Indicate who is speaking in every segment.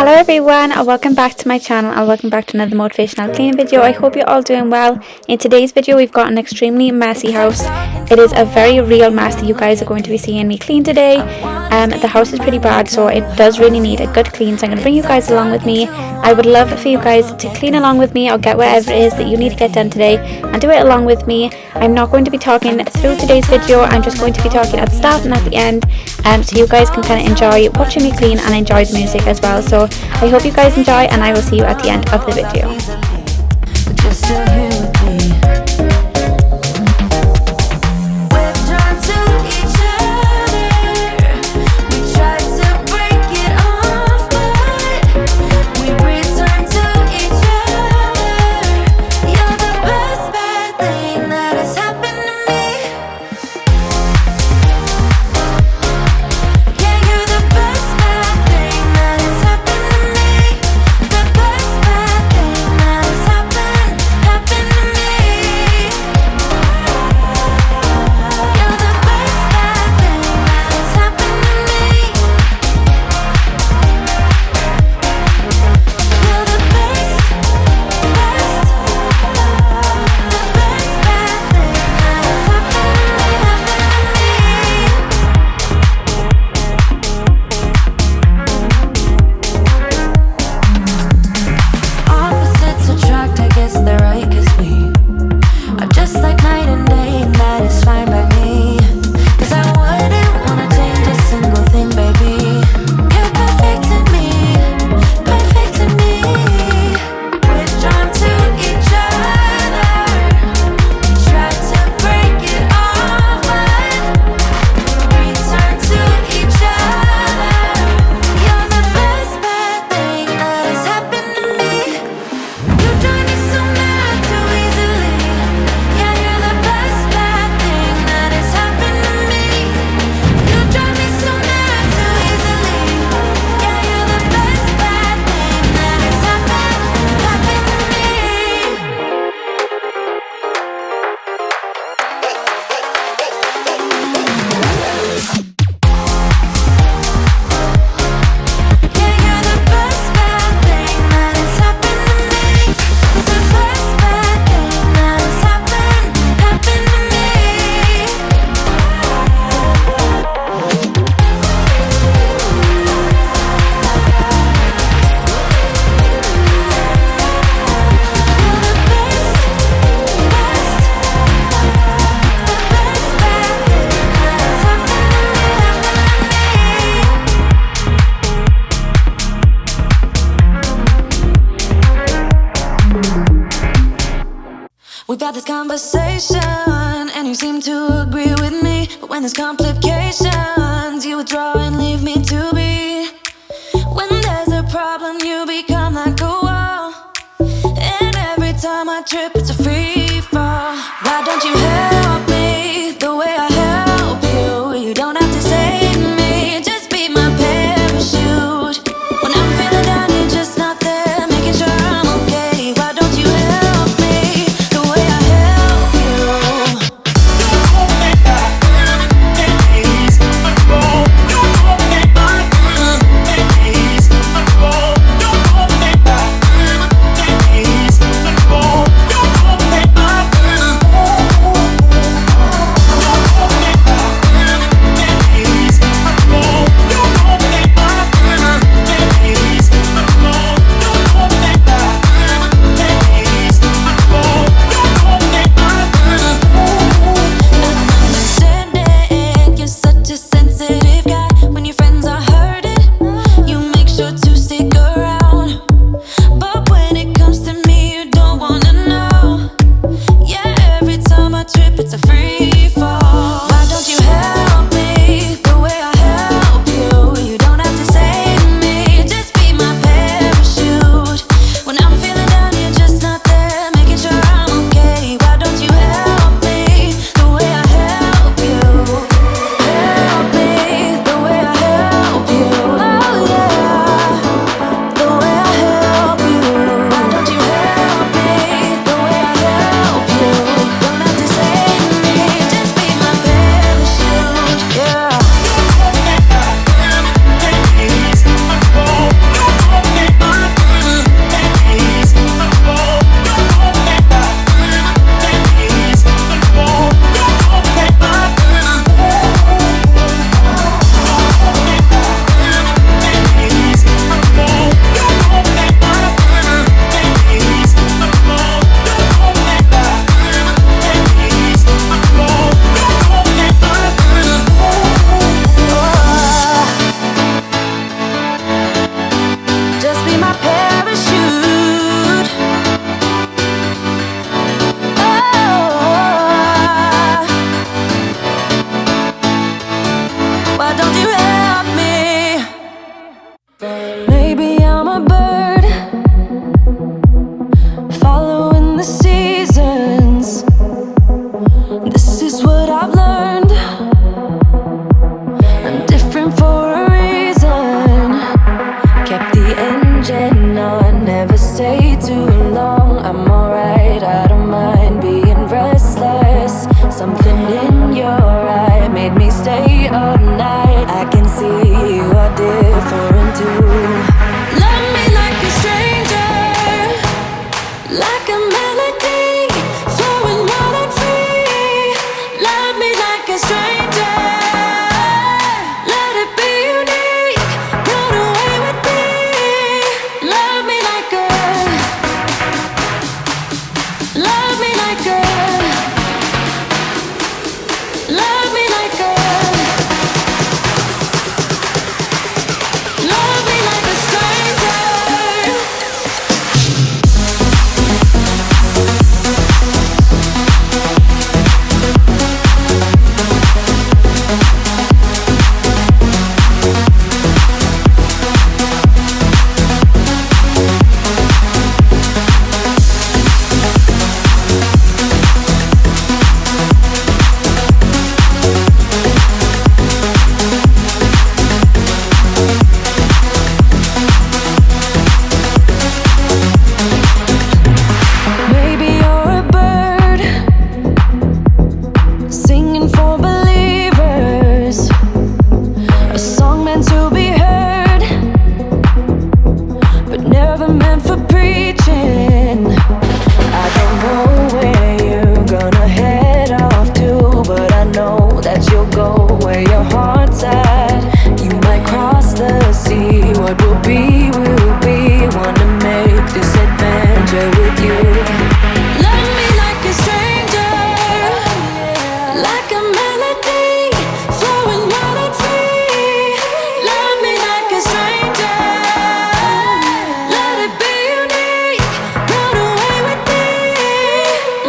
Speaker 1: Hello everyone, and welcome back to my channel and welcome back to another motivational cleaning video. I hope you're all doing well. In today's video we've got an extremely messy house. It is a very real mess that you guys are going to be seeing me clean today. The house is pretty bad, so it does really need a good clean, so I'm going to bring you guys along with me. I would love for you guys to clean along with me or get whatever it is that you need to get done today and do it along with me. I'm not going to be talking through today's video, I'm just going to be talking at the start and at the end, so you guys can kind of enjoy watching me clean and enjoy the music as well. So I hope you guys enjoy, and I will see you at the end of the video.
Speaker 2: We've had this conversation and you seem to agree with me, but when there's complications you withdraw and leave me to be. When there's a problem you become like a wall, and every time I trip it's a free fall. Why don't you help me the way I help you? You don't have to save me, just be my parachute. When I'm feeling down you're just not there, making sure I'm okay. Why don't you help me the way I help you? changing on. Never stay too long. I'm alright, I don't mind being restless. Something in your eye made me stay up night. I can see you are different too. Love me like a stranger, like a melody flowing wild and free. Love me like a stranger, let it be unique. Run away with me. Love me like a, love me like a, love me like a, love me like a stranger. Maybe you're a bird singing for believers, a song meant to be heard, but never meant for preaching. I don't know where you're gonna head off to, but I know that you'll go where your heart's at. You might cross the sea. What will be, will be. Wanna make this adventure with you. Love me like a stranger, like a melody flowing wild and free. Love me like a stranger, let it be unique. Run away with me.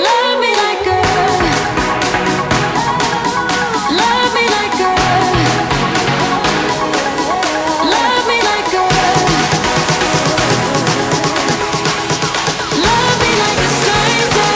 Speaker 2: Love me like a, love me like a, love me like a, love me like a stranger.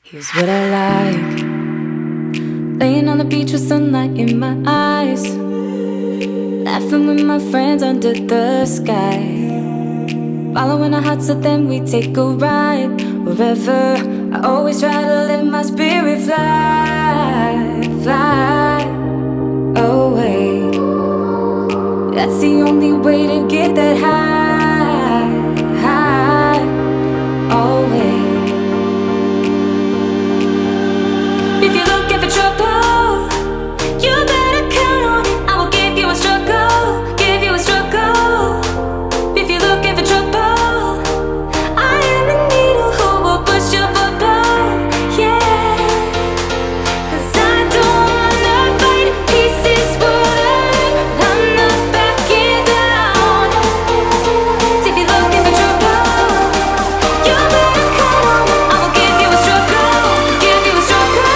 Speaker 2: Here's what I like: laying on the beach with sunlight in my eyes, laughing with my friends under the sky, following our hearts so then we take a ride. Wherever, I always try to let my spirit fly, fly away. That's the only way to get that high, high, always. If you're looking for trouble, you better count on it. I will give you a struggle, give you a struggle. If you're looking for trouble, I am the needle who will push your bubble, yeah. 'Cause I don't wanna fight pieces wood, I'm not backing down. So if you're looking for trouble, you better count on it. I will give you a struggle, give you a struggle.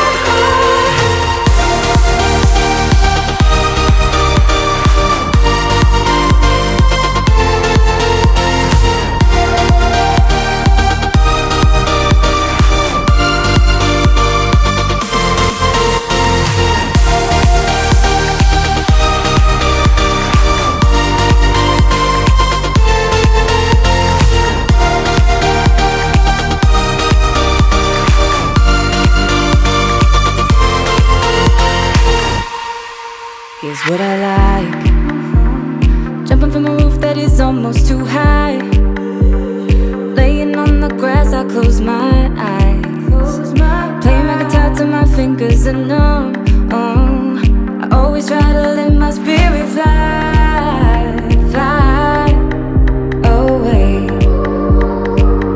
Speaker 2: Here's what I like: jumping from a roof that is almost too high, laying on the grass, I close my eyes, playing my guitar till my fingers are numb. I always try to let my spirit fly, fly away.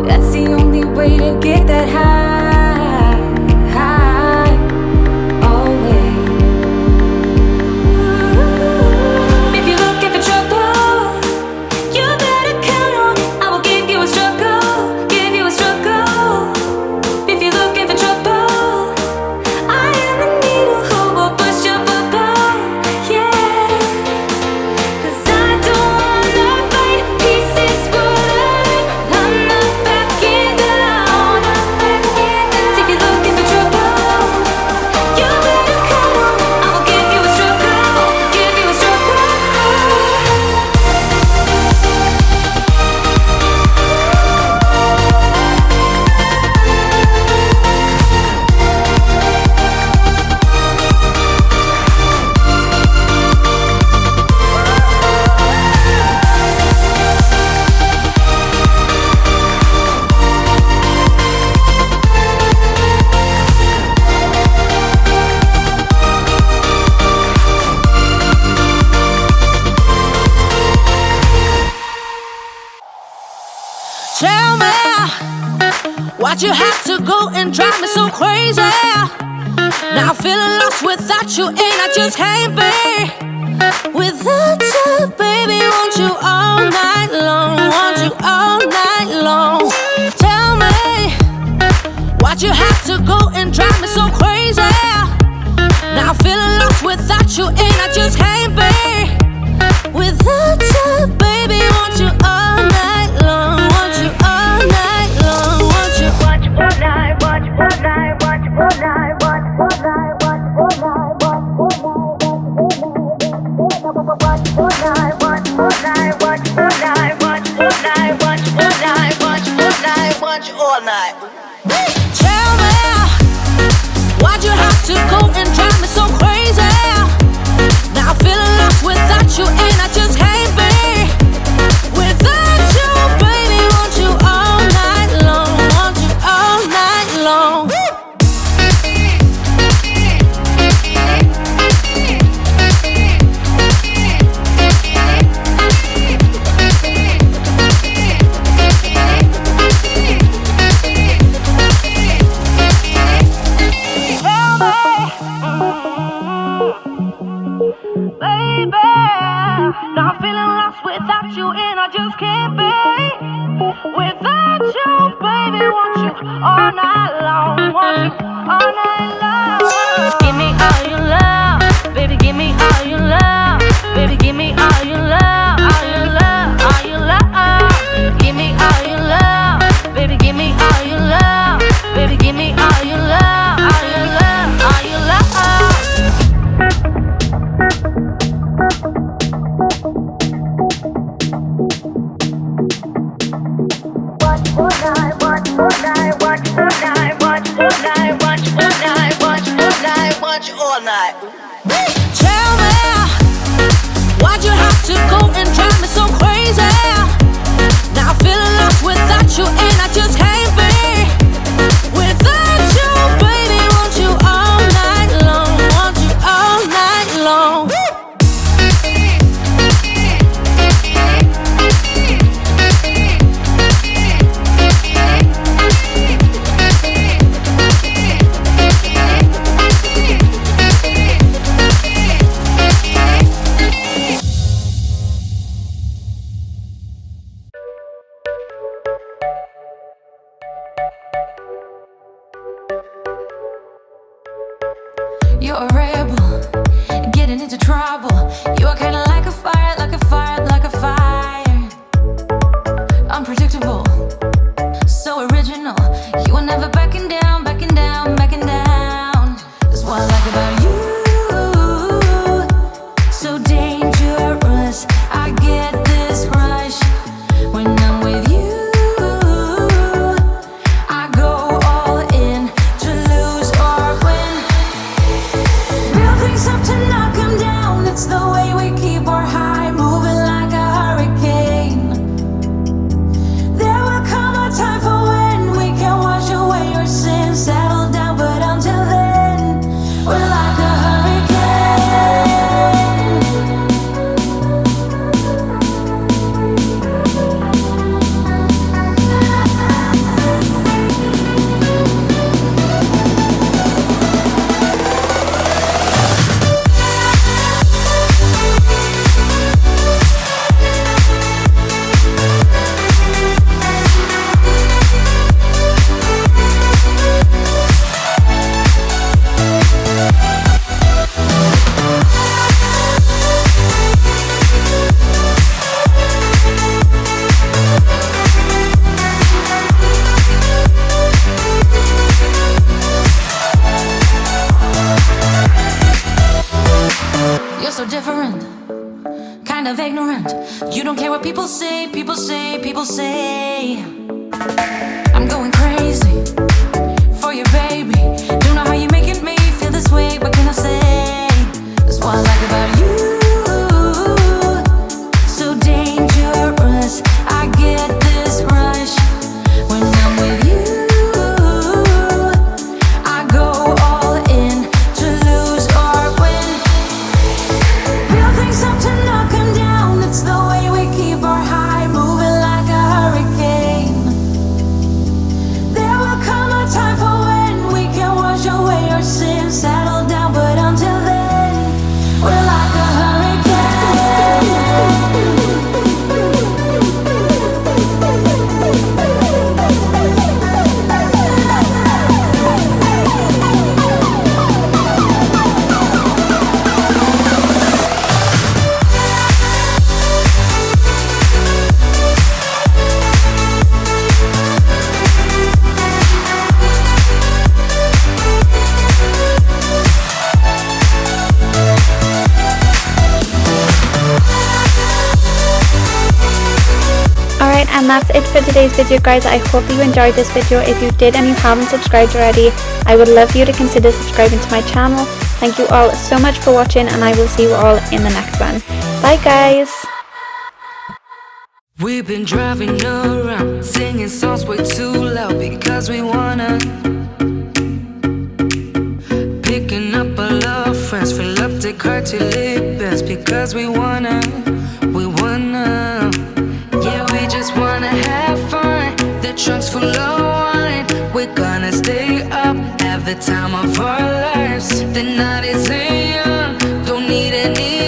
Speaker 2: That's the only way to get that high, high, always. Tell me why'd you have to go and drive me so crazy? Now I'm feeling lost without you, and I just can't be without you, baby. Want you all night long, want you all night long. Tell me why'd you have to go and drive me so crazy? Now I'm feeling lost without you, and I just can't be without you, baby. Want you all night long, want you all night long, want you. Watch all night, watch all night, watch all night, watch all night, watch all night, watch all night, watch all night, watch all night, watch all night, watch all night, watch all night, watch all night. Tell me why'd you have to go and drive me so crazy? Now I'm feeling lost without you, and I just can't be without you, baby. Want you all night long, want you all night long. Baby, now I'm feeling lost without you, and I just can't be without you, baby. Want you all night long, want you all night long. Give me all your love, baby. Give me all your love, baby. Give me all your love, all your love, all your love. Give me all your love, baby. Give me all your love, baby. Give me all your love, all your love, all your love. All night. Tell me why'd you have to go and drive me so crazy? Now I'm feeling lost without you, and I just can't be without you, baby. Want you all night long, want you all night long. You're a rebel, getting into trouble. You are kinda like a fire, like a fire, like a fire. Unpredictable, so original. You are never backing down, backing down, backing down. That's what I like about you. So dangerous, I get this rush when I'm with you. I go all in to lose or win. Build things up to knock 'em down. It's the way we keep our high, moving like a hurricane. There will come a time for when we can wash away your sins, settle down, but until then, we're like a hurricane. You're so different, kind of ignorant. You don't care what people say, people say, people say. I'm going crazy for you, baby. Don't know how you're making me feel this way. What can I say? That's what I like about you. So dangerous, I get this rush when I'm with you. I go all in to lose or win. Build things up to knock 'em down. It's the way we keep our high, moving like a hurricane.
Speaker 1: and that's it for today's video, guys. I hope you enjoyed this video. If you did and you haven't subscribed already, I would love you to consider subscribing to my channel. Thank you all so much for watching, and I will see you all in the next one. Bye guys.
Speaker 2: We've been driving around, singing songs way too loud because we wanna. Picking up all our friends, fill up the car till it bends because we wanna. Yeah, we just wanna have fun. The trunk's full of wine. We're gonna stay up, have the time of our lives. The night is young, don't need any